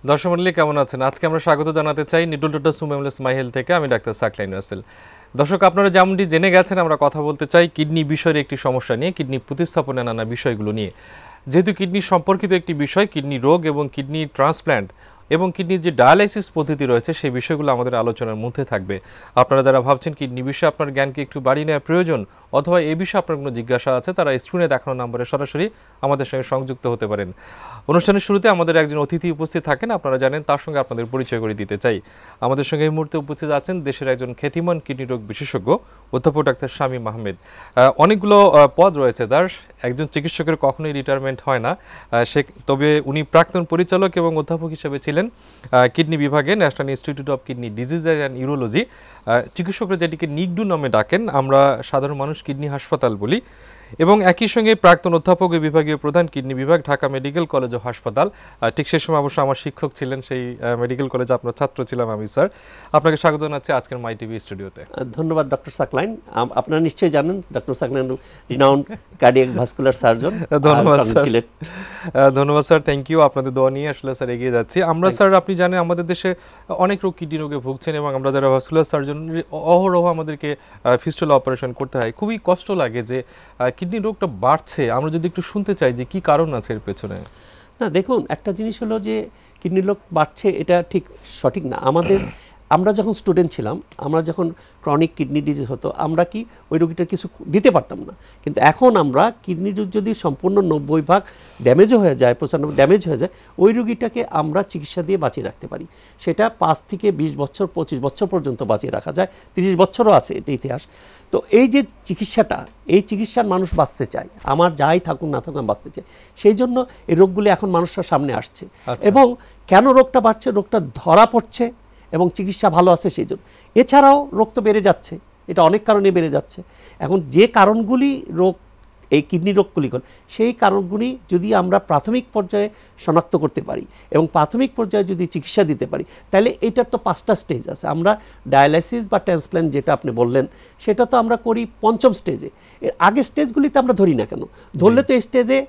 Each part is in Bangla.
দর্শক মণ্ডলী কেমন আছেন? আজকে আমরা স্বাগত জানাতে চাই নিডল ডক্টর সুমেমলেস মাই হেলথ থেকে। আমি ডাক্তার সাকলাইন রাসেল। দর্শক, আপনারা যেমনটি জেনে গেছেন, আমরা কথা বলতে চাই কিডনি বিষয়ের একটি সমস্যা নিয়ে, কিডনি প্রতিস্থাপনের নানা বিষয়গুলো নিয়ে। যেহেতু কিডনি সম্পর্কিত একটি বিষয়, কিডনি রোগ এবং কিডনি ট্রান্সপ্ল্যান্ট এবং কিডনির যে ডায়ালাইসিস পদ্ধতি রয়েছে সেই বিষয়গুলো আমাদের আলোচনার মধ্যে থাকবে। আপনারা যারা ভাবছেন কিডনি বিষয়ে আপনার জ্ঞানকে একটু বাড়িয়ে নেওয়া প্রয়োজন, অথবা এই বিষয়ে আপনার কোনো জিজ্ঞাসা আছে, তারা স্ক্রিনে দেখানো নম্বরে সরাসরি আমাদের সঙ্গে সংযুক্ত হতে পারেন। অনুষ্ঠানের শুরুতে আমাদের একজন অতিথি উপস্থিত থাকেন, আপনারা জানেন, তার সঙ্গে আপনাদের পরিচয় করে দিতে চাই। আমাদের সঙ্গে এই মুহূর্তে উপস্থিত আছেন দেশের একজন খ্যাতিমান কিডনি রোগ বিশেষজ্ঞ অধ্যাপক ডাক্তার শামীম আহমেদ। অনেকগুলো পদ রয়েছে তার, একজন চিকিৎসকের কখনোই রিটায়ারমেন্ট হয় না। তবে উনি প্রাক্তন পরিচালক এবং অধ্যাপক হিসেবে ছিলেন কিডনি বিভাগে, national institute of kidney diseases and urology. চিকিৎসকরা যেটিকে নিগডু নামে ডাকেন, আমরা সাধারণ মানুষ কিডনি হাসপাতাল বলি। এবং একই সঙ্গে প্রাক্তন অধ্যাপক বিভাগীয় প্রধান কিডনি বিভাগ, ঢাকা মেডিকেল কলেজ ও হাসপাতাল। ঠিক সেই সময় অবশ্য আমার শিক্ষক ছিলেন সেই মেডিকেল কলেজে, আপনার ছাত্র ছিলাম আমি। স্যার, আপনাকে স্বাগত জানাচ্ছি আজকের মাই টিভি স্টুডিওতে। ধন্যবাদ ডক্টর সাকলাইন। আপনারা নিশ্চয়ই জানেন doctor Saqlain renowned cardiac vascular surgeon. ধন্যবাদ স্যার। ধন্যবাদ স্যার, থ্যাংক ইউ। আপনাদের দোয়া নিয়ে আসলে স্যার এগিয়ে যাচ্ছি আমরা। স্যার, আপনি জানেন আমাদের দেশে অনেক রোগ কিডনি রোগে ভুগছেন, এবং আমরা যারা ভাস্কুলার সার্জন অহরহ আমাদেরকে ফিস্টুলা অপারেশন করতে হয়। খুবই কষ্ট লাগে যে কিডনি রোগটা বাড়ছে। আমরা যদি একটু শুনতে চাই যে কি কারণ আছে এর পেছনে। না, দেখুন, একটা জিনিস হলো যে কিডনি রোগ বাড়ছে, এটা ঠিক সঠিক না। আমরা যখন স্টুডেন্ট ছিলাম, আমরা যখন ক্রনিক কিডনি ডিজিজ হতো, আমরা কি ওই রোগীটার কিছু দিতে পারতাম না। কিন্তু এখন আমরা কিডনি যদি সম্পূর্ণ 90% ড্যামেজও হয়ে যায়, 95% ড্যামেজ হয়ে যায়, ওই রোগীটাকে আমরা চিকিৎসা দিয়ে বাঁচিয়ে রাখতে পারি। সেটা 5 থেকে 20 বছর 25 বছর পর্যন্ত বাঁচিয়ে রাখা যায়, 30 বছরও আছে, এটা ইতিহাস। তো এই যে চিকিৎসাটা, এই চিকিৎসার মানুষ বাঁচতে চায়, আমার যাই থাকুক না থাকুক আমি বাঁচতে চাই। সেই জন্য এই রোগগুলি এখন মানুষের সামনে আসছে। এবং কেন রোগটা বাড়ছে? রোগটা ধরা পড়ছে এবং চিকিৎসা ভালো আছে সেই জন্য। এছাড়াও রোগ তো বেড়ে যাচ্ছে, এটা অনেক কারণে বেড়ে যাচ্ছে। এখন যে কারণগুলি রোগ, এই কিডনি রোগগুলি সেই কারণগুলি যদি আমরা প্রাথমিক পর্যায়ে শনাক্ত করতে পারি এবং প্রাথমিক পর্যায়ে যদি চিকিৎসা দিতে পারি, তাহলে এটার তো 5টা স্টেজ আছে। আমরা ডায়ালাইসিস বা ট্রান্সপ্ল্যান্ট যেটা আপনি বললেন, সেটা তো আমরা করি 5ম স্টেজে। এর আগের স্টেজগুলিতে আমরা ধরি না কেন? ধরলে তো এই স্টেজে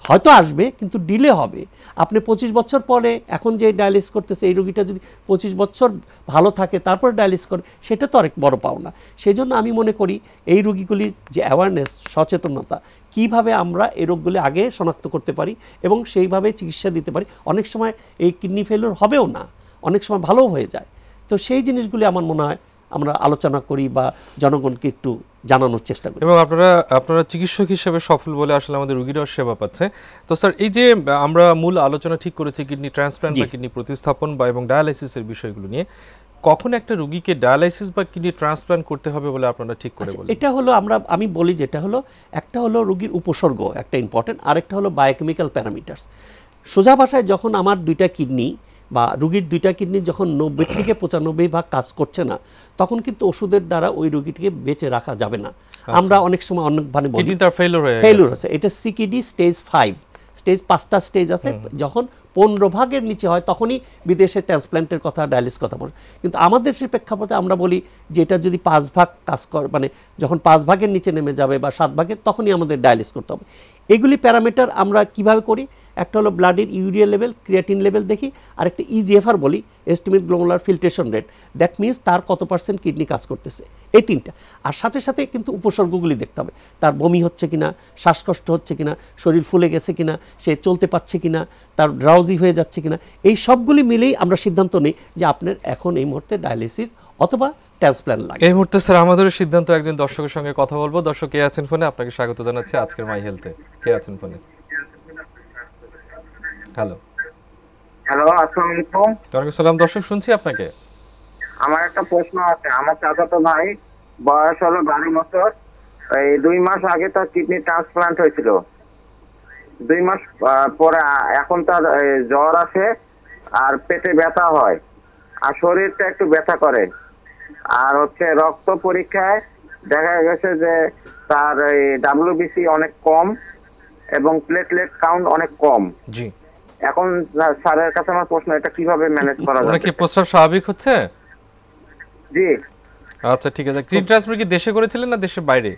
হয়তো আসবে, কিন্তু ডিলে হবে। আপনি 25 বছর পরে এখন যে ডায়ালিসিস করতেছে, এই রোগীটা যদি 25 বছর ভালো থাকে তারপর ডায়ালিসিস করে, সেটা তো অনেক বড় পাওনা। সেই জন্য আমি মনে করি এই রোগীগুলির যে অ্যাওয়ারনেস, সচেতনতা, কিভাবে আমরা এই রোগগুলি আগে শনাক্ত করতে পারি এবং সেইভাবে চিকিৎসা দিতে পারি। অনেক সময় এই কিডনি ফেলিওর হবেও না, অনেক সময় ভালোও হয়ে যায়। তো সেই জিনিসগুলি আমার মনে হয় আমরা আলোচনা করি বা জনগণকে একটু জানানোর চেষ্টা করি। এবং আপনারা চিকিৎসক হিসেবে সফল বলে আসলে আমাদের রোগীরাও সেবা পাচ্ছে। তো স্যার, এই যে আমরা মূল আলোচনা ঠিক করেছি কিডনি ট্রান্সপ্ল্যান্ট বা কিডনি প্রতিস্থাপন বা এবং ডায়ালাইসিসের বিষয়গুলো নিয়ে, কখন একটা রোগীকে ডায়ালাইসিস বা কিডনি ট্রান্সপ্ল্যান্ট করতে হবে বলে আপনারা ঠিক করে বলেন? এটা হলো আমি বলি, যেটা হলো একটা হলো রোগীর উপসর্গ, একটা ইম্পর্টেন্ট, আরেকটা হলো বায়োকেমিক্যাল প্যারামিটার্স। সোজা ভাষায় যখন আমার 2টা কিডনি বা রোগীর 2টা কিডনি যখন 90 থেকে 95% কাজ করছে না, তখন কিন্তু ওষুধের দ্বারা ওই রোগীটিকে বেঁচে রাখা যাবে না। আমরা অনেক সময় অনেকভাবে বলি ফেলিওর আছে। এটা সিকিডি স্টেজ 5, স্টেজ 5টা স্টেজ আছে। যখন 15% নিচে হয় তখনই বিদেশে ট্রান্সপ্ল্যান্টের কথা, ডায়ালিসিস কথা বলে। কিন্তু আমাদের দেশের প্রেক্ষাপটে আমরা বলি যে এটা যদি 5 কাজ করে, মানে যখন 5 নিচে নেমে যাবে বা 7, তখনই আমাদের ডায়ালিসিস করতে হবে। এগুলি প্যারামিটার আমরা কিভাবে করি? একটা হলো ব্লাডের ইউরিয়া লেভেল, ক্রিয়াটিন লেভেল দেখি, আর একটা ইজিএফআর বলি, estimate glomerular filtration rate. That means তার কত % কিডনি কাজ করতেছে। এই 3টা। আর সাথে সাথে কিন্তু উপসর্গগুলি দেখতে হবে, তার বমি হচ্ছে কিনা, শ্বাসকষ্ট হচ্ছে কিনা, শরীর ফুলে গেছে কিনা, সে চলতে পারছে কিনা, তার ড্রাউজি হয়ে যাচ্ছে কিনা। এই সবগুলি মিলেই আমরা সিদ্ধান্ত নিই যে আপনার এখন এই মুহূর্তে ডায়ালিসিস অথবা ট্রান্সপ্ল্যান্ট লাগে। এই মুহূর্তে স্যার আমাদের সিদ্ধান্ত একজন দর্শকের সঙ্গে কথা বলবো। দর্শক, কে আছেন ফোনে? আপনাকে স্বাগত জানাচ্ছি আজকের মাই হেলথে। কে আছেন ফোনে? হ্যালো। আসসালামু আলাইকুম। ওয়ালাইকুম আসসালাম। দর্শক, শুনছি আপনাকে। আমার একটা প্রশ্ন আছে। আমার চাচাতো ভাই, বয়স হলো 12 বছর। এই 2 মাস আগে তার কিডনি ট্রান্সপ্লান্ট হয়েছিল। 2 মাস পরে এখন তার জ্বর আসে আর পেটে ব্যথা হয় আর শরীরটা একটু ব্যথা করে। আর রক্ত পরীক্ষায় দেখা গেছে যে তার WBC অনেক কম এবং প্লেটলেট কাউন্ট অনেক কম। জি। এখন স্যারের কাছে আমার প্রশ্ন, এটা কিভাবে ম্যানেজ করা যায়? কি প্রস্রাব স্বাভাবিক হচ্ছে? জি। আচ্ছা, ঠিক আছে। কিডনি ট্রান্সপ্লান্ট কি দেশে করেছিলেন না দেশের বাইরে?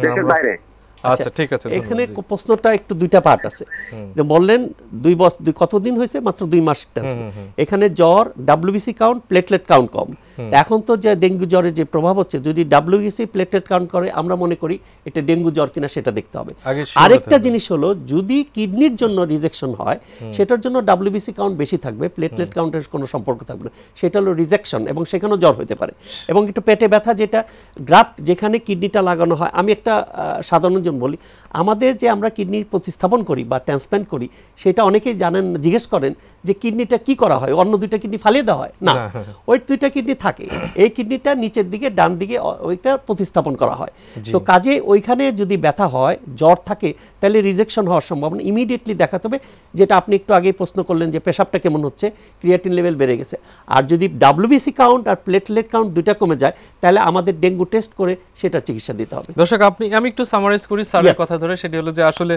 দেশের বাইরে। আচ্ছা ঠিক আছে, এখানে প্রশ্নটা একটু দুইটা পার্ট আছে। যে বললেন 2 বছর কতদিন হয়েছে, মাত্র 2 মাস ট্রান্সফার। এখানে জ্বর, WBC কাউন্ট, প্লেটলেট কাউন্ট কম। এখন তো যে ডেঙ্গু জ্বরের যে প্রভাব হচ্ছে, যদি WBC প্লেটলেট কাউন্ট করে আমরা মনে করি এটা ডেঙ্গু জ্বর কিনা সেটা দেখতে হবে। আরেকটা জিনিস হলো, যদি কিডনির জন্য রিজেকশন হয় সেটার জন্য WBC কাউন্ট বেশি থাকবে, প্লেটলেট কাউন্টের কোনো সম্পর্ক থাকবে না, সেটা হলো রিজেকশন, এবং সেখানেও জ্বর হতে পারে। এবং একটু পেটে ব্যথা, যেটা গ্রাফট যেখানে কিডনিটা লাগানো হয়। আমি একটা সাধারণ জন বলি, আমাদের যে আমরা কিডনি প্রতিস্থাপন করি বা ট্রান্সপ্ল্যান্ট করি, সেটা অনেকেই জানেন, জিজ্ঞেস করেন যে কিডনিটা কি করা হয়, অন্য 2টা কিডনি ফালিয়ে দেওয়া হয় না, ওই 2টা কিডনি থাকে, এই কিডনিটা নিচের দিকে ডান দিকে ওইটা প্রতিস্থাপন করা হয়। তো কাজে ওইখানে যদি ব্যথা হয়, জ্বর থাকে, তাহলে রিজেকশন হওয়ার সম্ভাবনা ইমিডিয়েটলি দেখাতে হবে। যেটা আপনি একটু আগে প্রশ্ন করলেন যে পেশাবটা কেমন হচ্ছে, ক্রিয়াটিন লেভেল বেড়ে গেছে। আর যদি WBC কাউন্ট আর প্লেটলেট কাউন্ট 2টা কমে যায়, তাহলে আমাদের ডেঙ্গু টেস্ট করে সেটা চিকিৎসা দিতে হবে। দর্শক আমি একটু সামারাইজ করি স্যারের কথা ধরে, সেটি হলো যে আসলে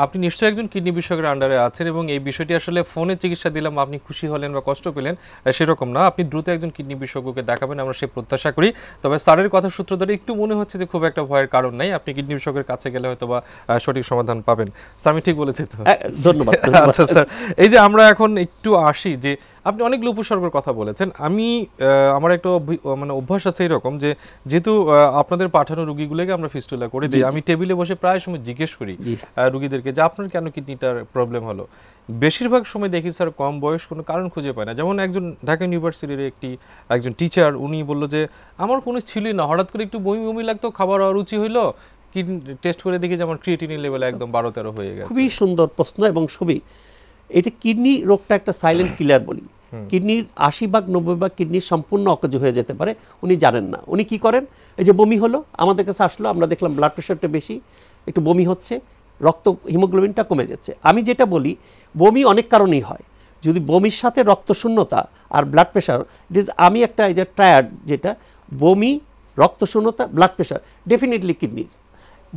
আপনি নিশ্চয়ই একজন কিডনি বিশেষজ্ঞের আন্ডারে আছেন, এবং এই বিষয়টি আসলে ফোনে চিকিৎসা দিলাম আপনি খুশি হলেন বা কষ্ট পেলেন সেরকম না, আপনি দ্রুত একজন কিডনি বিশেষজ্ঞকে দেখাবেন, আমরা সেই প্রত্যাশা করি। তবে স্যারের কথা সূত্র ধরে একটু মনে হচ্ছে যে খুব একটা ভয়ের কারণ নাই, আপনি কিডনি বিশেষজ্ঞের কাছে গেলে হয়তো বা সঠিক সমাধান পাবেন। স্যার আমি ঠিক বলেছি তো? ধন্যবাদ। আচ্ছা স্যার, এই যে আমরা এখন একটু আসি যে আপনি অনেকগুলো উপসর্গের কথা বলেছেন, আমার একটা মানে অভ্যাস আছে এরকম যে যেহেতু আপনাদের পাঠানো রোগীগুলোকে আমরা ফিস্টুলা করে দিই, আমি টেবিলে বসে প্রায় সময় জিজ্ঞেস করি রোগীদেরকে যে আপনার কেন কিডনিটার প্রবলেম হলো। বেশিরভাগ সময় দেখি স্যার কম বয়স কোনো কারণ খুঁজে পায় না। যেমন ঢাকা ইউনিভার্সিটির একজন টিচার, উনি বললো যে আমার কোনো ছিলই না, হঠাৎ করে একটু বমি বমি লাগতো, খাবার অরুচি হইলো, কিডনি টেস্ট করে দেখি যে আমার ক্রিয়েটিনিন লেভেল একদম 12-13 হয়ে গেছে। খুবই সুন্দর প্রশ্ন, এবং খুবই এটা কিডনি রোগটা একটা সাইলেন্ট কিলার বলি। কিডনির 80-90 কিডনির সম্পূর্ণ অকেজ হয়ে যেতে পারে, উনি জানেন না। উনি কি করেন, এই যে বমি হলো, আমাদের কাছে আসলো, আমরা দেখলাম ব্লাড প্রেশারটা বেশি, একটু বমি হচ্ছে, রক্ত হিমোগ্লোবিনটা কমে যাচ্ছে। আমি যেটা বলি, বমি অনেক কারণেই হয়। যদি বমির সাথে রক্ত শূন্যতা আর ব্লাড প্রেশার, আমি একটা এই যে ট্রায়াড, যেটা বমি, রক্ত শূন্যতা, ব্লাড প্রেশার, ডেফিনেটলি কিডনির।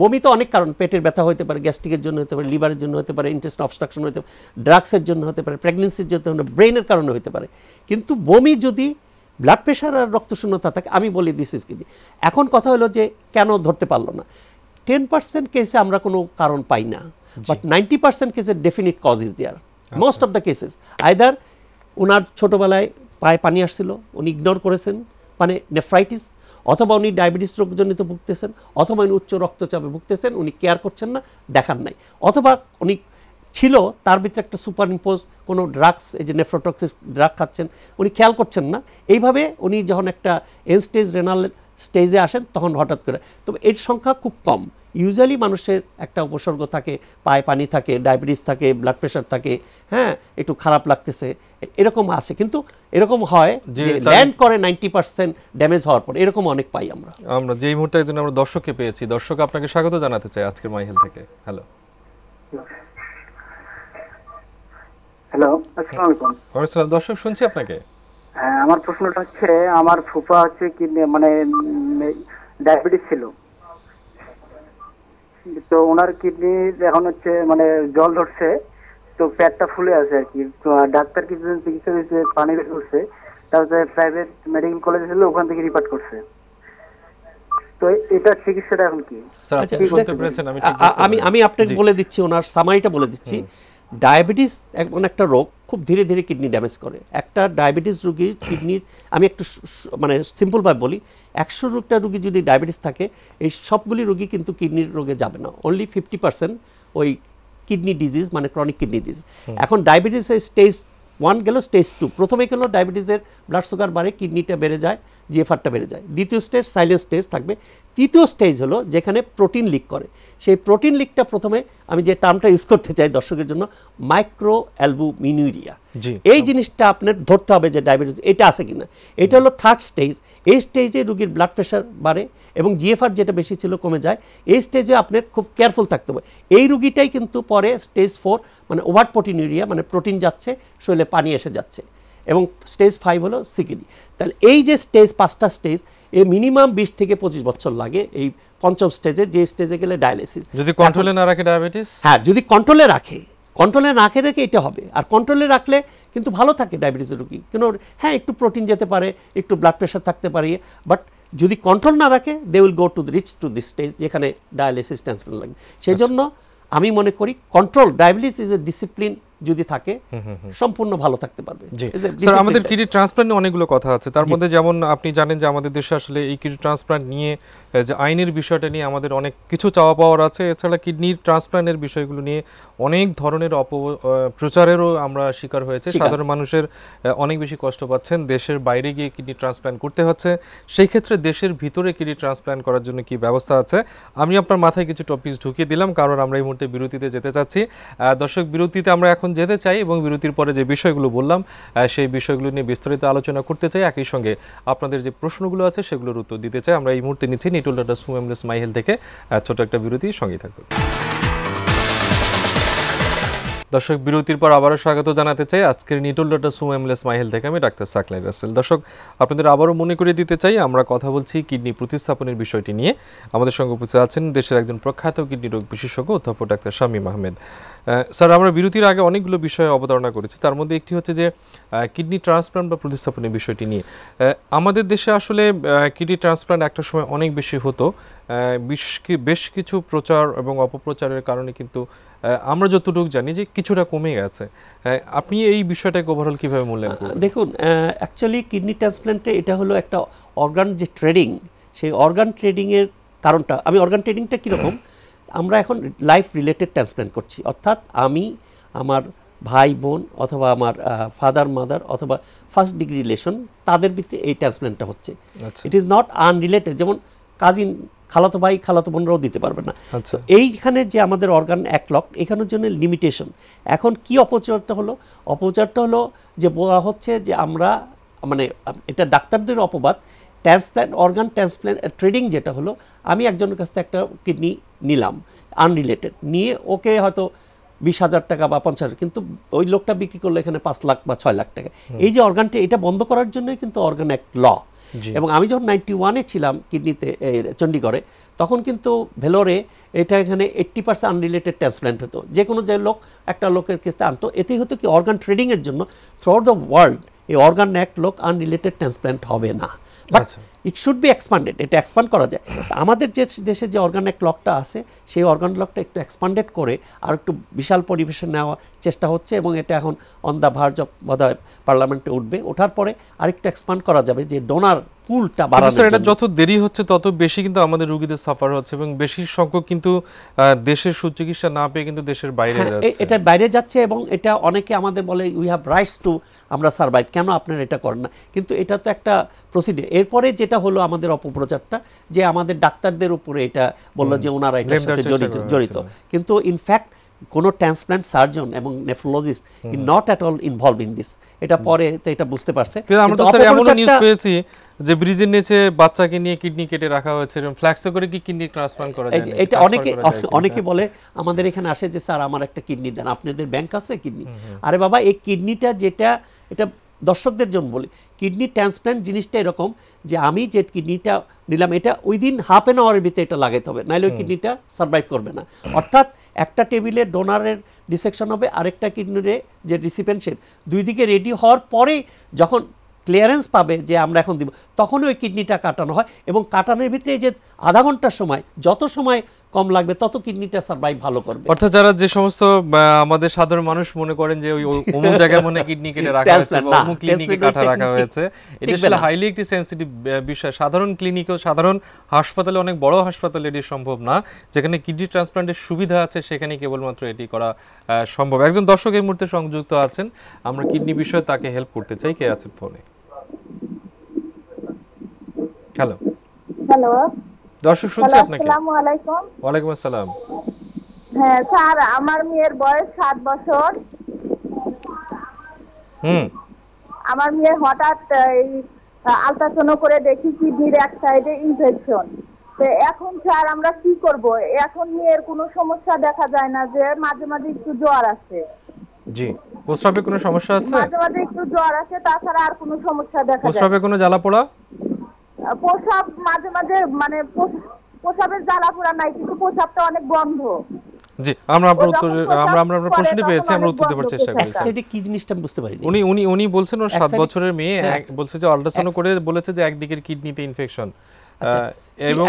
বমি তো অনেক কারণ, পেটের ব্যথা হতে পারে, গ্যাস্ট্রিকের জন্য হতে পারে, লিভারের জন্য হতে পারে, ইন্টেস্টাইন অবস্ট্রাকশন হতে পারে, ড্রাগসের জন্য হতে পারে, প্রেগনেন্সির জন্য হতে পারে, ব্রেনের কারণে হতে পারে। কিন্তু বমি যদি ব্লাড প্রেশার আর রক্তশূন্যতা থাকে, আমি বলি দিস ইজ কিডনি। এখন কথা হলো যে কেন ধরতে পারলো না। 10% কেসে আমরা কোনো কারণ পাই না, বাট 90% কেসে definite cause is there. Most of the cases either ওনার ছোটোবেলায় পায়ে পানি আসছিল, উনি ইগনোর করেছেন, মানে নেফ্রাইটিস, অথবা উনি ডায়াবেটিস রোগজনিত ভুগতেছেন, অথবা উনি উচ্চ রক্তচাপে ভুগতেছেন, উনি কেয়ার করছেন না, দেখার নাই, অথবা উনি ছিল তার ভিতরে একটা সুপার ইম্পোজ কোনো ড্রাগস, এই যে নেফ্রোটক্সিস ড্রাগ খাচ্ছেন, উনি খেয়াল করছেন না। এইভাবে উনি যখন একটা এন্ড স্টেজ রেনাল স্টেজে আসেন, তখন হঠাৎ করে, তবে এর সংখ্যা খুব কম। ইউজুয়ালি মানুষের একটা উপসর্গ থাকে, পায়ে পানি থাকে, ডায়াবেটিস থাকে, ব্লাড প্রেশার থাকে, হ্যাঁ একটু খারাপ লাগতেছে, এরকম আছে। কিন্তু এরকম হয় যে ল্যান্ড করে 90% ড্যামেজ হওয়ার পর, এরকম অনেক পাই আমরা। যেই মুহূর্তে একজন আমরা দর্শককে পেয়েছি, দর্শক আপনাকে স্বাগত জানাতে চাই আজকের মাই হেলথ থেকে। হ্যালো আসসালামু আলাইকুম। ওয়ালাইকুম আসসালাম। দর্শক শুনছি আপনাকে। হ্যাঁ, আমার প্রশ্নটা হচ্ছে, আমার ফুফা হচ্ছে কি মানে ডায়াবেটিস ছিল, তো ওনার কিডনি এখন হচ্ছে মানে জল ধরছে, তো পেটটা ফুলে আছে আর কি। ডাক্তার কিছুদিন চিকিৎসা দিয়েছে, পানি বের করছে, তারপরে প্রাইভেট মেডিকেল কলেজে ছিল, ওখান থেকে রিপোর্ট করছে। তো এটা চিকিৎসাটা এখন কি? আমি আপনাকে বলে দিচ্ছি, ওনার সামারিটা বলে দিচ্ছি। ডায়াবেটিস এমন একটা রোগ, খুব ধীরে ধীরে কিডনি ড্যামেজ করে। একটা ডায়াবেটিস রোগীর কিডনির, আমি একটু মানে সিম্পলভাবে বলি, 100টা রোগী যদি ডায়াবেটিস থাকে, এই সবগুলি রোগী কিন্তু কিডনির রোগে যাবে না, অনলি 50% ওই কিডনি ডিজিজ, মানে ক্রনিক কিডনি ডিজিজ। এখন ডায়াবেটিসের স্টেজ 1 গেল, স্টেজ 2। প্রথমে গেল ডায়াবেটিসের ব্লাড সুগার বাড়ে, কিডনিটা বেড়ে যায়, জিএফআরটা বেড়ে যায়। দ্বিতীয় স্টেজ সাইলেন্ট স্টেজ থাকবে। তৃতীয় স্টেজ হলো যেখানে প্রোটিন লিক করে। সেই প্রোটিন লিকটা প্রথমে, আমি যে টার্মটা ইউজ করতে চাই দর্শকের জন্য, মাইক্রো অ্যালবুমিনুরিয়া, এই জিনিসটা আপনার ধরতে হবে যে ডায়াবেটিস এটা আছে কিনা। এটা হলো থার্ড স্টেজ। এই স্টেজে রোগীর ব্লাড প্রেশার বাড়ে এবং জিএফআর যেটা বেশি ছিল কমে যায়। এই স্টেজে আপনার খুব কেয়ারফুল থাকতে হবে। এই রোগীটাই কিন্তু পরে স্টেজ 4, মানে ওভার প্রোটিনুরিয়া, মানে প্রোটিন যাচ্ছে, শরীরে পানি এসে যাচ্ছে, এবং স্টেজ 5 হলো সিকিডি। তাহলে এই যে স্টেজ, 5টা স্টেজ, এ মিনিমাম 20 থেকে 25 বছর লাগে এই পঞ্চম স্টেজে, যে স্টেজে গেলে ডায়ালিসিস। যদি কন্ট্রোলে না রাখে ডায়াবেটিস, হ্যাঁ যদি কন্ট্রোলে রাখে, কন্ট্রোলে না রেখে এটা হবে। আর কন্ট্রোলে রাখলে কিন্তু ভালো থাকে ডায়াবেটিসের রোগী, কিন্তু হ্যাঁ একটু প্রোটিন যেতে পারে, একটু ব্লাড প্রেশার থাকতে পারে, বাট যদি কন্ট্রোল না রাখে they will go to reach to this stage যেখানে ডায়ালিসিস ট্রান্সপ্লান্ট লাগবে। সেই জন্য আমি মনে করি control diabetes is a discipline যদি থাকে সম্পূর্ণ ভালো থাকতে পারবে। স্যার আমাদের কিডনি ট্রান্সপ্লান্ট নিয়ে অনেকগুলো কথা আছে, তার মধ্যে যেমন আপনি জানেন যে আমাদের দেশে আসলে এই কিডনি ট্রান্সপ্লান্ট নিয়ে যে আইনের বিষয়টা নিয়ে আমাদের অনেক কিছু চাওয়া পাওয়ার আছে। এছাড়া কিডনি ট্রান্সপ্লান্টের বিষয়গুলো নিয়ে অনেক ধরনের অপপ্রচারেরও আমরা শিকার হয়েছে। সাধারণ মানুষের অনেক বেশি কষ্ট পাচ্ছেন, দেশের বাইরে গিয়ে কিডনি ট্রান্সপ্লান্ট করতে হচ্ছে। সেই ক্ষেত্রে দেশের ভিতরে কিডনি ট্রান্সপ্লান্ট করার জন্য কি ব্যবস্থা আছে? আমি আপনার মাথায় কিছু টপিকস ঢুকিয়ে দিলাম, কারণ আমরা এই মুহূর্তে বিরতিতে যেতে চাচ্ছি। দর্শক, বিরতিতে আমরা এখন যেতে চাই এবং বিরতির পরে যে বিষয়গুলো বললাম সেই বিষয়গুলো নিয়ে বিস্তারিত আলোচনা করতে চাই। একই সঙ্গে আপনাদের যে প্রশ্নগুলো আছে সেগুলোর উত্তর দিতে চাই। আমরা এই মুহূর্তে নিচ্ছি নিটল ডক্টর সুমেমলেস মাই হেলথ থেকে ছোট একটা বিরতি, সঙ্গেই থাকুন। দর্শক, বিরতির পর আবারও স্বাগত জানাতে চাই আজকের নিটল ডক্টর সুমেমলেস মাই হেলথ থেকে। আমি ডাক্তার সাকলাইন রাসেল। দর্শক, আপনাদের আবারও মনে করিয়ে দিতে চাই আমরা কথা বলছি কিডনি প্রতিস্থাপনের বিষয়টি নিয়ে। আমাদের সঙ্গে উপস্থিত আছেন দেশের একজন প্রখ্যাত কিডনি রোগ বিশেষজ্ঞ অধ্যাপক ডাক্তার শামীম আহমেদ। স্যার, আমরা বিরতির আগে অনেকগুলো বিষয়ে অবতারণা করেছি, তার মধ্যে একটি হচ্ছে যে কিডনি ট্রান্সপ্লান্ট বা প্রতিস্থাপনের বিষয়টি নিয়ে। আমাদের দেশে আসলে কিডনি ট্রান্সপ্লান্ট একটা সময় অনেক বেশি হতো, বেশ কিছু প্রচার এবং অপপ্রচারের কারণে কিন্তু আমরা যতটুকু জানি যে কিছুটা কমে গেছে। আপনি এই বিষয়টাকে ওভারঅল কীভাবে মূল্যায়ন করেন? দেখুন, অ্যাকচুয়ালি কিডনি ট্রান্সপ্লান্টে এটা হলো একটা অর্গান যে ট্রেডিং, সেই অর্গান ট্রেডিংয়ের কারণটা আমি অর্গান ট্রেডিংটা কীরকম, আমরা এখন লাইফ রিলেটেড ট্রান্সপ্লান্ট করছি, অর্থাৎ আমি আমার ভাই বোন অথবা আমার ফাদার মাদার অথবা ফার্স্ট ডিগ্রি রিলেশন তাদের ভিতরে এই ট্রান্সপ্লান্টটা হচ্ছে। ইট ইজ নট আনরিলেটেড, যেমন কাজিন খালাতো ভাই খালাতো বোনরাও দিতে পারবে না। এইখানে যে আমাদের অর্গান অ্যাক্ট এখানের জন্য লিমিটেশন। এখন কি অপচারটা হলো? অপচারটা হলো যে বলা হচ্ছে যে আমরা মানে এটা ডাক্তারদের অপবাদ, ট্রান্সপ্ল্যান্ট অর্গান ট্রান্সপ্ল্যান্ট ট্রেডিং যেটা হলো, আমি একজনের কাছ থেকে একটা কিডনি নিলাম আনরিলেটেড, নিয়ে ওকে হয়তো 20,000 টাকা বা 50,000, কিন্তু ওই লোকটা বিক্রি করলো এখানে 5 লাখ বা 6 লাখ টাকা। এই যে অর্গানটা, এটা বন্ধ করার জন্যই কিন্তু অর্গান অ্যাক্ট ল। এবং আমি যখন 91-এ ছিলাম কিডনিতে চণ্ডীগড়ে, তখন কিন্তু ভেলোরে এটা এখানে 80% আনরিলেটেড ট্রান্সপ্ল্যান্ট হতো। যে কোনো যে লোক একটা লোকের ক্ষেত্রে আনতো, এতেই হতো কি অর্গান ট্রেডিংয়ের জন্য থ্রুআউট দ্য ওয়ার্ল্ড এই অর্গান অ্যাক্ট লোক আনরিলেটেড ট্রান্সপ্ল্যান্ট হবে না, but it should be expanded. এটা এক্সপান্ড করা যায়। আমাদের যে দেশে যে অর্গান অ্যাক্ট লকটা আছে, সেই অর্গান লকটা একটু এক্সপান্ডেড করে আর একটু বিশাল পরিবেশে নেওয়ার চেষ্টা হচ্ছে, এবং এটা এখন অন দ্য ভার্জ অফ বোধহয় পার্লামেন্টে উঠবে। ওঠার পরে আরেকটু এক্সপান্ড করা যাবে, যে ডোনার পুলটা বাড়ানোর জন্য। এটা যত দেরি হচ্ছে তত বেশি কিন্তু আমাদের রোগীদের সাফার হচ্ছে, এবং বেশি সংখ্যক কিন্তু দেশের সুচিকিৎসা না পেয়ে কিন্তু দেশের বাইরে যাচ্ছে। এটা বাইরে যাচ্ছে, এবং এটা অনেকে আমাদের বলে উই হ্যাভ রাইটস টু আমরা সার্ভাইভ, কেন আপনারা এটা করেন না? কিন্তু এটা তো একটা প্রসিডিউর। এরপরে যেটা হলো আমাদের অপপ্রচারটা, যে আমাদের ডাক্তারদের উপরে এটা বললো যে ওনারা এটার সাথে জড়িত, কিন্তু ইনফ্যাক্ট কোনো ট্রান্সপ্লান্ট সার্জন এবং nephrologist is not at all involve in this. এটা পরে এটা বুঝতে পারছে। আমরা তো স্যার এমন নিউজ পেয়েছি যে ব্রিজের নিচে বাচ্চাকে নিয়ে কিডনি কেটে রাখা হয়েছে, এবং ফ্ল্যাক্সে করে কি কিডনি ট্রান্সপ্লান্ট করা যায়? এটা অনেকে বলে আমাদের এখানে আসে যে স্যার আমার একটা কিডনি দেন, আপনাদের ব্যাংক আছে কিডনি? আরে বাবা, এই কিডনিটা যেটা, এটা দর্শকদের জন্য বলি, কিডনি ট্রান্সপ্লান্ট জিনিসটা এরকম যে আমি যে কিডনিটা নিলাম, এটা উইদিন হাফ অ্যান আওয়ারের ভিতরে এটা লাগাইতে হবে, নাহলে ওই কিডনিটা সার্ভাইভ করবে না। অর্থাৎ একটা টেবিলে ডোনারের ডিসেকশন হবে, আরেকটা কিডনিরে যে রিসিপেন্ট দুই দিকে রেডি হওয়ার পরে যখন ক্লিয়ারেন্স পাবে যে আমরা এখন দিব, তখন ওই কিডনিটা কাটানো হয়। এবং কাটানোর ভিতরে যে আধা ঘন্টার সময়, যত সময় কম লাগবে তত কিডনিটা সার্ভাইভ ভালো করবে। অর্থাৎ যারা যে সমস্ত আমাদের সাধারণ মানুষ মনে করেন যে ওই অমুক জায়গায় মনে কিডনি কেটে রাখা হয়েছে বা অমুক ক্লিনিকে কাটা রাখা হয়েছে, এটা আসলে হাইলি একটি সেনসিটিভ বিষয়। সাধারণ ক্লিনিকও, সাধারণ হাসপাতালে, অনেক বড় হাসপাতালে এটি সম্ভব না। যেখানে কিডনি ট্রান্সপ্লান্টের সুবিধা আছে সেখানে কেবলমাত্র এটি করা সম্ভব। একজন দর্শক এই মুহূর্তে সংযুক্ত আছেন, আমরা কিডনি বিষয়ে তাকে হেল্প করতে চাই। কে আছেন ফোনে? হ্যালো হ্যালো, দর্শক শুনছি আপনাকে। আসসালামু আলাইকুম। ওয়ালাইকুম আসসালাম। হ্যাঁ স্যার, আমার মেয়ের বয়স 7 বছর। আমার মেয়ে হঠাৎ এই আলট্রাসাউন্ড করে দেখি কিডনির এক সাইডে ইনফেকশন। তো এখন স্যার আমরা কি করব? এখন মেয়ের কোনো সমস্যা দেখা যায় না, যে মাঝে মাঝে একটু জ্বর আসে। জি, প্রস্রাবে কোনো সমস্যা আছে? মাঝে মাঝে একটু জ্বর আসে, তাছাড়া আর কোনো সমস্যা দেখা যায় না। প্রস্রাবে কোনো জ্বালা পোড়া? প্রস্রাব মাঝে মাঝে, মানে প্রস্রাবের জ্বালা পোড়া নাই, কিন্তু প্রস্রাবটা অনেক বন্ধ। জি, আমরা আপনার প্রশ্নটি পেয়েছি, আমরা উত্তর দেওয়ার চেষ্টা করেছি। এটা কি জিনিসটা বুঝতে পারিনি। উনি বলছেন ওর 7 বছরের মেয়ে বলছে যে আল্ট্রাসাউন্ড করে বলেছে যে একদিকের কিডনিতে ইনফেকশন। এবং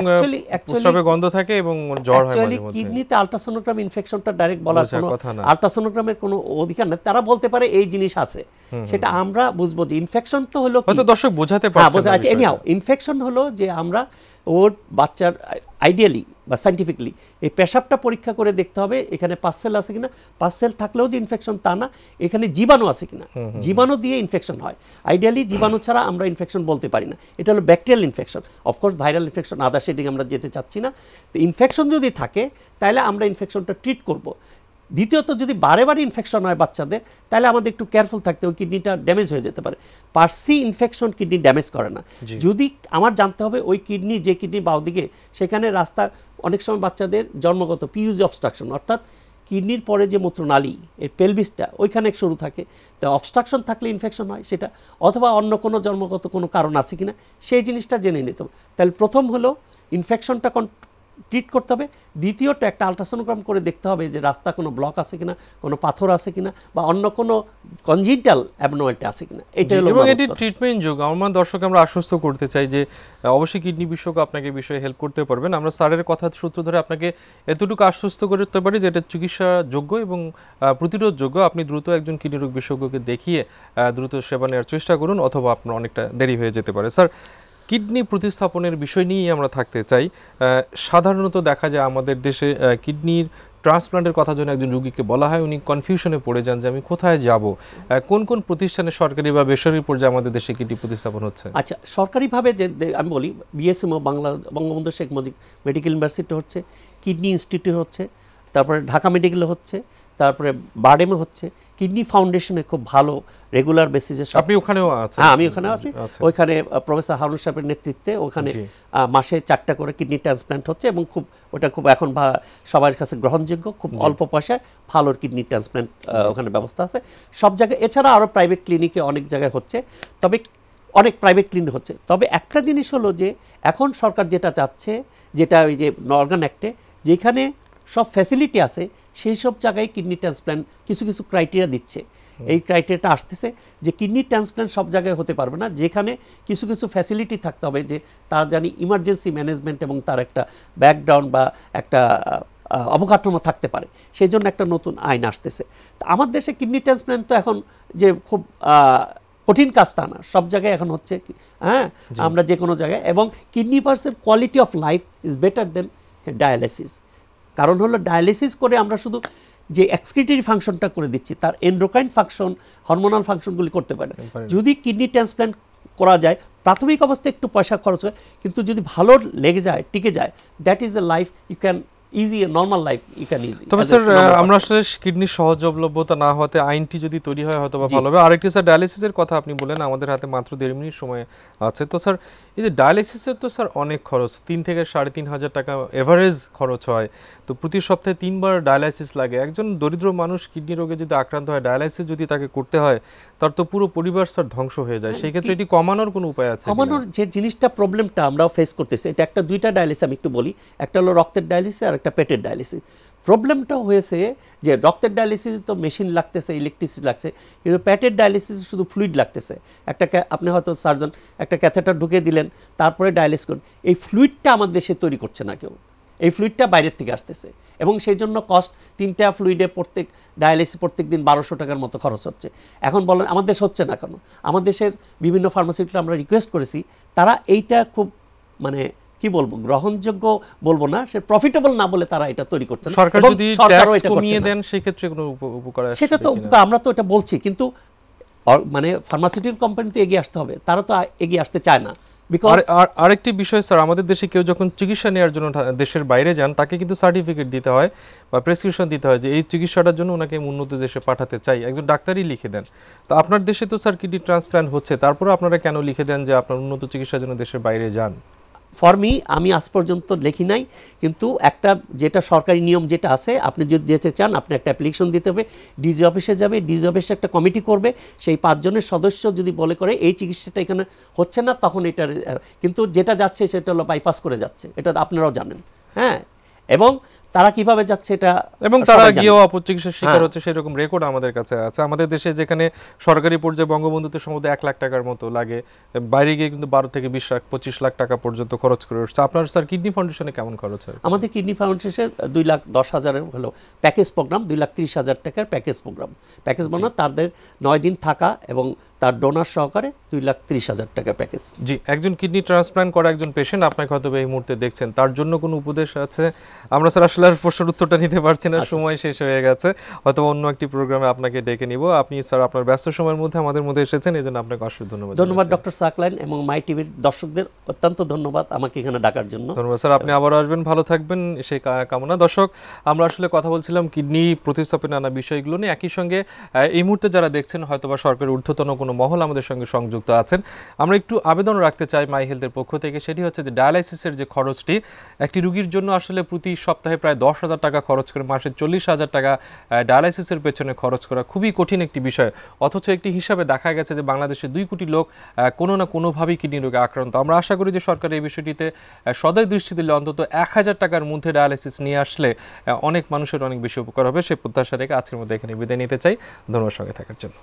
প্রস্রাবে গন্ধ থাকে এবং জ্বর হয় মাঝে মধ্যে। কিডনিতে আল্ট্রাসোনোগ্রাম ইনফেকশনটা ডাইরেক্ট বলার কোনো আল্ট্রাসোনোগ্রামের কোনো অধিকার নেই, তারা বলতে পারে এই জিনিস আছে, সেটা আমরা বুঝবো যে ইনফেকশন তো হলো হয়তো দর্শক বোঝাতে পারছে না। আচ্ছা এনিহাউ ইনফেকশন হলো যে আমরা ওর বাচ্চার আইডিয়ালি বা সাইন্টিফিকলি এই পেশাবটা পরীক্ষা করে দেখতে হবে এখানে পাসসেল আছে কিনা, পাসসেল থাকলেও যে ইনফেকশন তা না, এখানে জীবাণু আছে কিনা, জীবাণু দিয়ে ইনফেকশন হয়। আইডিয়ালি জীবাণু ছাড়া আমরা ইনফেকশন বলতে পারি না, এটা হলো bacterial infection. Of course viral infection other সেদিকে আমরা যেতে চাচ্ছি না। তো ইনফেকশন যদি থাকে তাহলে আমরা ইনফেকশনটা ট্রিট করব। দ্বিতীয়ত যদি বারে বারে ইনফেকশন হয় বাচ্চাদের, তাহলে আমাদের একটু কেয়ারফুল থাকতে হবে, কিডনিটা ড্যামেজ হয়ে যেতে পারে। পার্সি ইনফেকশন কিডনি ড্যামেজ করে না। যদি আমার জানতে হবে ওই কিডনি, যে কিডনি বাও দিকে, সেখানে রাস্তা অনেক সময় বাচ্চাদের জন্মগত পিইউজি অবস্ট্রাকশন, অর্থাৎ কিডনির পরে যে মূত্রনালী এই পেলভিসটা ওইখানে শুরু থাকে, তো অবস্ট্রাকশন থাকলে ইনফেকশন হয় সেটা, অথবা অন্য কোনো জন্মগত কোনো কারণ আছে কিনা সেই জিনিসটা জেনে নিতে হবে। তাহলে প্রথম হলো ইনফেকশনটা ট্রিট করতে হবে। দ্বিতীয়ত একটা আল্ট্রাসোনোগ্রাম করে দেখতে হবে যে রাস্তা কোনো ব্লক আছে কিনা, কোনো পাথর আছে কিনা, বা অন্য কোনো কনজিটাল অ্যাবনর্মালিটি আছে কিনা। এটা হলো এবং এটি ট্রিটমেন্ট যোগ। আমার দর্শক আমরা আশ্বস্ত করতে চাই যে অবশ্যই কিডনি বিশেষজ্ঞ আপনাকে বিষয়ে হেল্প করতে পারবেন। আমরা স্যারের কথা সূত্র ধরে আপনাকে এতটুকু আশ্বস্ত করতে পারি যে এটা চিকিৎসা যোগ্য এবং প্রতিরোধযোগ্য। আপনি দ্রুত একজন কিডনি রোগ বিশেষজ্ঞকে দেখিয়ে দ্রুত সেবা নেওয়ার চেষ্টা করুন, অথবা আপনার অনেকটা দেরি হয়ে যেতে পারে। স্যার, কিডনি প্রতিস্থাপনের বিষয় নিয়েই আমরা থাকতে চাই। সাধারণত দেখা যায় আমাদের দেশে কিডনির ট্রান্সপ্লান্টের কথা যখন একজন রোগীকে বলা হয়, উনি কনফিউশনে পড়ে যান যে আমি কোথায় যাব, কোন কোন প্রতিষ্ঠানে সরকারি বা বেসরকারি পর্যায়ে আমাদের দেশে কিডনি প্রতিস্থাপন হচ্ছে? আচ্ছা, সরকারিভাবে যে আমি বলি বিএসএমও বঙ্গবন্ধু শেখ মুজিব মেডিকেল ইউনিভার্সিটি হচ্ছে, কিডনি ইনস্টিটিউট হচ্ছে, তারপরে ঢাকা মেডিকেলে হচ্ছে, তারপরে বারডেমে হচ্ছে, কিডনি ফাউন্ডেশনে খুব ভালো রেগুলার বেসিসে। আপনি ওখানেও আছেন? হ্যাঁ, আমি ওখানে আছি। ওইখানে প্রফেসর হারুন সাহেবের নেতৃত্বে ওখানে মাসে 4টা করে কিডনি ট্রান্সপ্লান্ট হচ্ছে, এবং ওটা খুব এখন সবার কাছে গ্রহণযোগ্য, খুব অল্প পয়সায় ভালো কিডনি ট্রান্সপ্লান্ট ওখানে ব্যবস্থা আছে সব জায়গায়। এছাড়া আরও প্রাইভেট ক্লিনিকে অনেক জায়গায় হচ্ছে, তবে অনেক প্রাইভেট ক্লিনিক হচ্ছে। তবে একটা জিনিস হলো যে এখন সরকার যেটা চাচ্ছে, যেটা ওই যে অর্গান অ্যাক্টে যেখানে সব ফ্যাসিলিটি আছে, সেই সব জায়গায় কিডনি ট্রান্সপ্লান্ট কিছু কিছু ক্রাইটেরিয়া দিচ্ছে। এই ক্রাইটেরিয়াটা আসতেছে যে কিডনি ট্রান্সপ্লান্ট সব জায়গায় হতে পারবে না, যেখানে কিছু কিছু ফ্যাসিলিটি থাকতে হবে, যে তার জানি ইমার্জেন্সি ম্যানেজমেন্ট এবং তার একটা ব্যাকগ্রাউন্ড বা একটা অবকাঠামো থাকতে পারে। সেই জন্য একটা নতুন আইন আসতেছে। তো আমার দেশে কিডনি ট্রান্সপ্লান্ট তো এখন যে খুব কঠিন কাজ তা না, সব জায়গায় এখন হচ্ছে। হ্যাঁ, আমরা যে কোনো জায়গায়, এবং কিডনি পার্সের quality of life is better than dialysis. কারণ হলো ডায়ালিসিস করে আমরা শুধু যে এক্সক্রিটরি ফাংশনটা করে দিচ্ছি, তার এন্ডোক্রাইন ফাংশন, হরমোনাল ফাংশনগুলি করতে পারে না। যদি কিডনি ট্রান্সপ্লান্ট করা যায়, প্রাথমিক অবস্থায় একটু পয়সা খরচ হয়, কিন্তু যদি ভালো লেগে যায়, টিকে যায়, that is a life you can easy, a normal life you can easy. তবে স্যার, আমরা আসলে কিডনির সহজলভ্যতা না হতে আইনটি যদি তৈরি হয় হয়তো বা ভালো হবে। আরেকটি স্যার, ডায়ালিসিসের কথা আপনি বলেন, আমাদের হাতে মাত্র 1.5 মিনিট সময় আছে। তো স্যার, এই যে ডায়ালিসিসের তো স্যার অনেক খরচ, 3 থেকে 3,500 টাকা এভারেজ খরচ হয়। তো প্রতি সপ্তাহে 3 বার ডায়ালাইসিস লাগে। একজন দরিদ্র মানুষ কিডনি রোগে যদি আক্রান্ত হয়, ডায়ালাইসিস যদি তাকে করতে হয়, তার তো পুরো পরিবার স্যার ধ্বংস হয়ে যায়। সেই ক্ষেত্রে এটি কমানোর কোনো উপায় আছে? কমানোর যে জিনিসটা, প্রবলেমটা আমরাও ফেস করতেছি, এটা একটা দুইটা ডায়ালিসিস আমি একটু বলি। একটা হলো রক্তের ডায়ালিসিস আর একটা পেটের ডায়ালিসিস। প্রবলেমটা হয়েছে যে রক্তের ডায়ালিসিস তো মেশিন লাগতেছে, ইলেকট্রিসিটি লাগছে, কিন্তু পেটের ডায়ালিসিস শুধু ফ্লুইড লাগতেছে। আপনি হয়তো সার্জন একটা ক্যাথেটার ঢুকে দিলেন, তারপরে ডায়ালিসিস করুন। এই ফ্লুইডটা আমাদের দেশে তৈরি করছে না কেউ, এই ফ্লুইডটা বাইরের থেকে আসতেছে, এবং সেই জন্য কস্ট 3টা ফ্লুইডে ডায়ালিসিস প্রত্যেক দিন 1200 টাকার মতো খরচ হচ্ছে। এখন বলেন আমাদের দেশ হচ্ছে না কেন? আমার দেশের বিভিন্ন ফার্মাসিউটিক্যাল আমরা রিকোয়েস্ট করেছি, তারা এইটা খুব মানে কি বলবো, গ্রহণযোগ্য বলবো না, সে প্রফিটেবল না বলে তারা এটা তৈরি করছে না। সরকার যদি ট্যাক্স কমিয়ে দেন সেই ক্ষেত্রে কোনো উপকার আসবে? সেটা তো আমরা তো এটা বলছি, কিন্তু মানে ফার্মাসিউটিক্যাল কোম্পানি তো এগিয়ে আসতে হবে, তারা তো এগিয়ে আসতে চায় না। আরেকটি বিষয় স্যার, আমাদের দেশে কেউ যখন চিকিৎসা নেওয়ার জন্য দেশের বাইরে যান, তাকে কিন্তু সার্টিফিকেট দিতে হয় বা প্রেসক্রিপশন দিতে হয় যে এই চিকিৎসাটার জন্য ওনাকে উন্নত দেশে পাঠাতে চাই, একজন ডাক্তারই লিখে দেন। তো আপনার দেশে তো স্যার কিডনি ট্রান্সপ্লান্ট হচ্ছে, তারপরে আপনারা কেন লিখে দেন যে আপনার উন্নত চিকিৎসার জন্য দেশের বাইরে যান? ফর মি, আমি আজ পর্যন্ত লিখি নাই, কিন্তু একটা যেটা সরকারি নিয়ম যেটা আছে, আপনি যদি যেতে চান আপনি একটা অ্যাপ্লিকেশন দিতে হবে, ডিজি অফিসে যাবে, ডিজি অফিসে একটা কমিটি করবে, সেই 5 জনের সদস্য যদি বলে করে এই চিকিৎসাটা এখানে হচ্ছে না, তখন এটা, কিন্তু যেটা যাচ্ছে সেটা হলো বাইপাস করে যাচ্ছে, এটা আপনারাও জানেন। হ্যাঁ, এবং তারা কিভাবে যাচ্ছে এটা এবং তারা সবাই জানে। গিয়েও অপচিকিৎসার শিকার হ্যাঁ। হচ্ছে সেরকম রেকর্ড আমাদের কাছে আছে। আমাদের দেশে যেখানে সরকারি পর্যায়ে বঙ্গবন্ধুতে সম্ভবত 1 লাখ টাকার মতো লাগে, বাইরে গিয়ে কিন্তু 12 থেকে 20 লাখ 25 লাখ টাকা পর্যন্ত খরচ করে আসছে। আপনার স্যার কিডনি ফাউন্ডেশনে কেমন খরচ হয়? আমাদের কিডনি ফাউন্ডেশনে 2,10,000 হলো প্যাকেজ প্রোগ্রাম, 2,30,000 টাকার প্যাকেজ প্রোগ্রাম। প্যাকেজ প্রোগ্রাম তাদের 9 দিন থাকা এবং তার ডোনার সহকারে 2,30,000 টাকা প্যাকেজ। জি, একজন কিডনি ট্রান্সপ্ল্যান্ট করা একজন পেশেন্ট আপনাকে হয়তো এই মুহূর্তে দেখছেন, তার জন্য কোনো উপদেশ আছে? আমরা স্যার আসলে আর প্রশ্নের উত্তরটা নিতে পারছি না, সময় শেষ হয়ে গেছে, হয়তো অন্য একটি প্রোগ্রামে আপনাকে ডেকে নিব। আপনি স্যার আপনার ব্যস্ত সময়ের মধ্যে আমাদের মধ্যে এসেছেন, এই জন্য আপনাকে অসংখ্য ধন্যবাদ। ধন্যবাদ ডক্টর সাকলাইন এবং মাই টিভির দর্শকদের অত্যন্ত ধন্যবাদ আমাকে এখানে ডাকার জন্য। ধন্যবাদ স্যার, আপনি আবার আসবেন, ভালো থাকবেন সেই কামনা। দর্শক, আমরা আসলে কথা বলছিলাম কিডনি প্রতিস্থাপনের নানা বিষয়গুলো নিয়ে। একই সঙ্গে এই মুহূর্তে যারা দেখছেন হয়তোবা সরকারের ঊর্ধ্বতন কোনো মহল আমাদের সঙ্গে সংযুক্ত আছেন, আমরা একটু আবেদন রাখতে চাই মাই হেলথের পক্ষ থেকে। সেটি হচ্ছে যে ডায়ালাইসিসের যে খরচটি একটি রুগীর জন্য আসলে প্রতি সপ্তাহে প্রায় 10,000 টাকা খরচ করে মাসে 40,000 টাকা ডায়ালাইসিসের পেছনে খরচ করা খুবই কঠিন একটি বিষয়। অথচ একটি হিসাবে দেখা গেছে যে বাংলাদেশে 2 কোটি লোক কোনো না কোনোভাবেই কিডনি রোগে আক্রান্ত। আমরা আশা করি যে সরকার এই বিষয়টিতে সদয় দৃষ্টি দিলে অন্তত 1,000 টাকার মধ্যে ডায়ালাইসিস নিয়ে আসলে অনেক মানুষের অনেক বেশি উপকার হবে। সে প্রত্যাশা রেখে আজকের মধ্যে এখানে বিদায় নিতে চাই। ধন্যবাদ সঙ্গে থাকার জন্য।